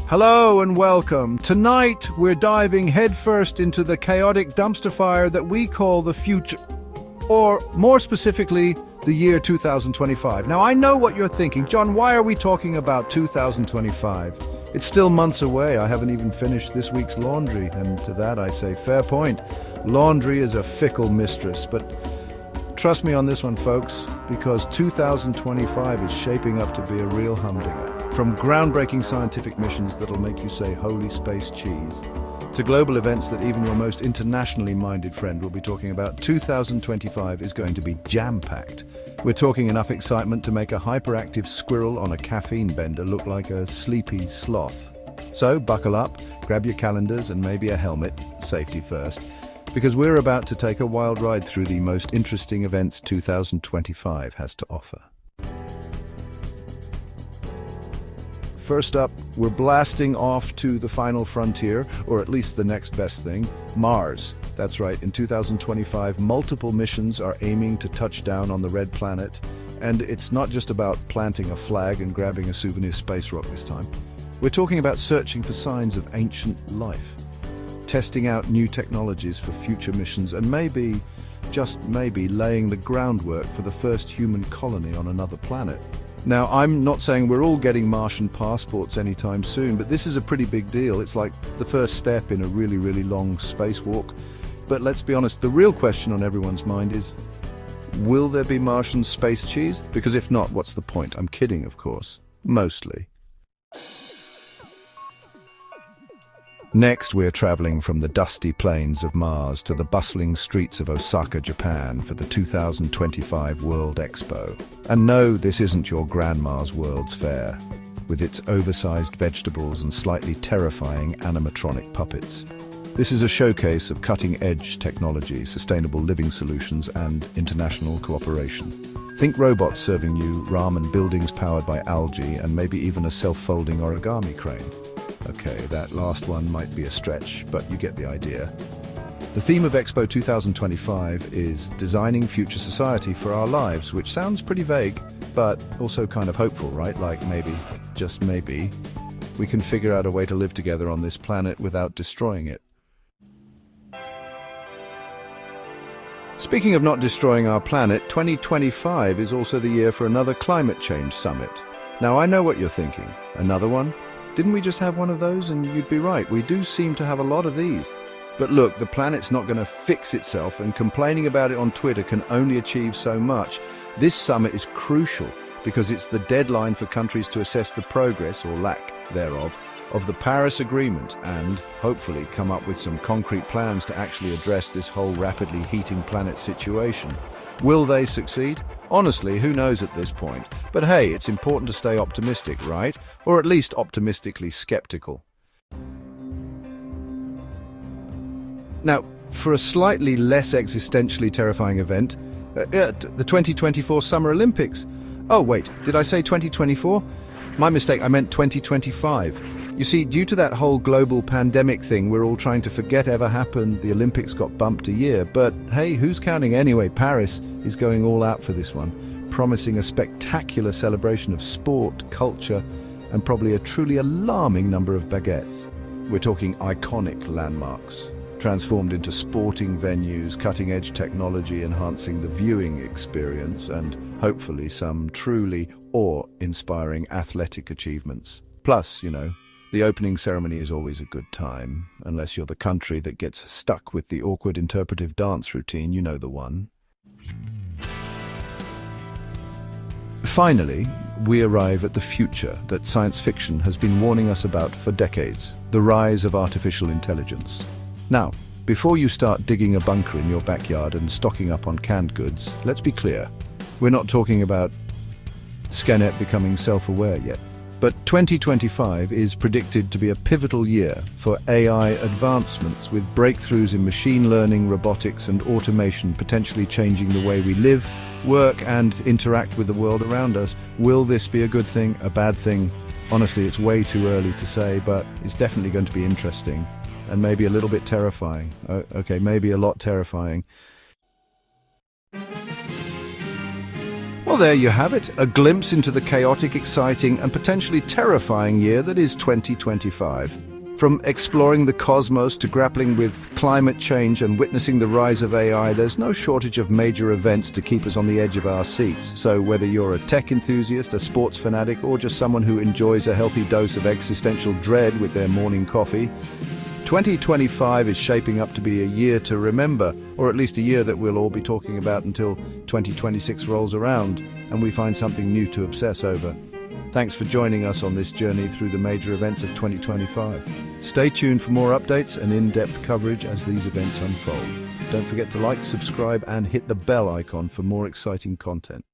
Hello and welcome. Tonight, we're diving headfirst into the chaotic dumpster fire that we call the future, or more specifically, the year 2025. Now, I know what you're thinking. John, why are we talking about 2025? It's still months away. I haven't even finished this week's laundry, and to that I say, fair point. Laundry is a fickle mistress, but trust me on this one, folks, because 2025 is shaping up to be a real humdinger. From groundbreaking scientific missions that'll make you say holy space cheese, to global events that even your most internationally minded friend will be talking about, 2025 is going to be jam-packed. We're talking enough excitement to make a hyperactive squirrel on a caffeine bender look like a sleepy sloth. So buckle up, grab your calendars and maybe a helmet, safety first, because we're about to take a wild ride through the most interesting events 2025 has to offer. First up, we're blasting off to the final frontier, or at least the next best thing, Mars. That's right, in 2025, multiple missions are aiming to touch down on the red planet, and it's not just about planting a flag and grabbing a souvenir space rock this time. We're talking about searching for signs of ancient life, testing out new technologies for future missions, and maybe, just maybe, laying the groundwork for the first human colony on another planet. Now, I'm not saying we're all getting Martian passports anytime soon, but this is a pretty big deal. It's like the first step in a really, really long spacewalk. But let's be honest, the real question on everyone's mind is, will there be Martian space cheese? Because if not, what's the point? I'm kidding, of course. Mostly. Next, we're traveling from the dusty plains of Mars to the bustling streets of Osaka, Japan for the 2025 World Expo. And no, this isn't your grandma's World's Fair, with its oversized vegetables and slightly terrifying animatronic puppets. This is a showcase of cutting-edge technology, sustainable living solutions, and international cooperation. Think robots serving you ramen, buildings powered by algae, and maybe even a self-folding origami crane. Okay, that last one might be a stretch, but you get the idea. The theme of Expo 2025 is designing future society for our lives, which sounds pretty vague, but also kind of hopeful, right? Like maybe, just maybe, we can figure out a way to live together on this planet without destroying it. Speaking of not destroying our planet, 2025 is also the year for another climate change summit. Now, I know what you're thinking. Another one? Didn't we just have one of those? And you'd be right, we do seem to have a lot of these. But look, the planet's not going to fix itself, and complaining about it on Twitter can only achieve so much. This summit is crucial because it's the deadline for countries to assess the progress, or lack thereof, of the Paris Agreement and, hopefully, come up with some concrete plans to actually address this whole rapidly heating planet situation. Will they succeed? Honestly, who knows at this point? But hey, it's important to stay optimistic, right? Or at least optimistically skeptical. Now, for a slightly less existentially terrifying event, the 2024 Summer Olympics. Oh wait, did I say 2024? My mistake, I meant 2025. You see, due to that whole global pandemic thing we're all trying to forget ever happened, the Olympics got bumped a year. But hey, who's counting anyway? Paris is going all out for this one, promising a spectacular celebration of sport, culture, and probably a truly alarming number of baguettes. We're talking iconic landmarks, transformed into sporting venues, cutting-edge technology enhancing the viewing experience, and hopefully some truly awe-inspiring athletic achievements. Plus, you know, the opening ceremony is always a good time, unless you're the country that gets stuck with the awkward interpretive dance routine, you know the one. Finally, we arrive at the future that science fiction has been warning us about for decades, the rise of artificial intelligence. Now, before you start digging a bunker in your backyard and stocking up on canned goods, let's be clear. We're not talking about Skynet becoming self-aware yet. But 2025 is predicted to be a pivotal year for AI advancements, with breakthroughs in machine learning, robotics, and automation potentially changing the way we live, work, and interact with the world around us. Will this be a good thing, a bad thing? Honestly, it's way too early to say, but it's definitely going to be interesting and maybe a little bit terrifying. Okay, maybe a lot terrifying. Well, there you have it, a glimpse into the chaotic, exciting, and potentially terrifying year that is 2025. From exploring the cosmos to grappling with climate change and witnessing the rise of AI, there's no shortage of major events to keep us on the edge of our seats. So whether you're a tech enthusiast, a sports fanatic, or just someone who enjoys a healthy dose of existential dread with their morning coffee, 2025 is shaping up to be a year to remember, or at least a year that we'll all be talking about until 2026 rolls around and we find something new to obsess over. Thanks for joining us on this journey through the major events of 2025. Stay tuned for more updates and in-depth coverage as these events unfold. Don't forget to like, subscribe, and hit the bell icon for more exciting content.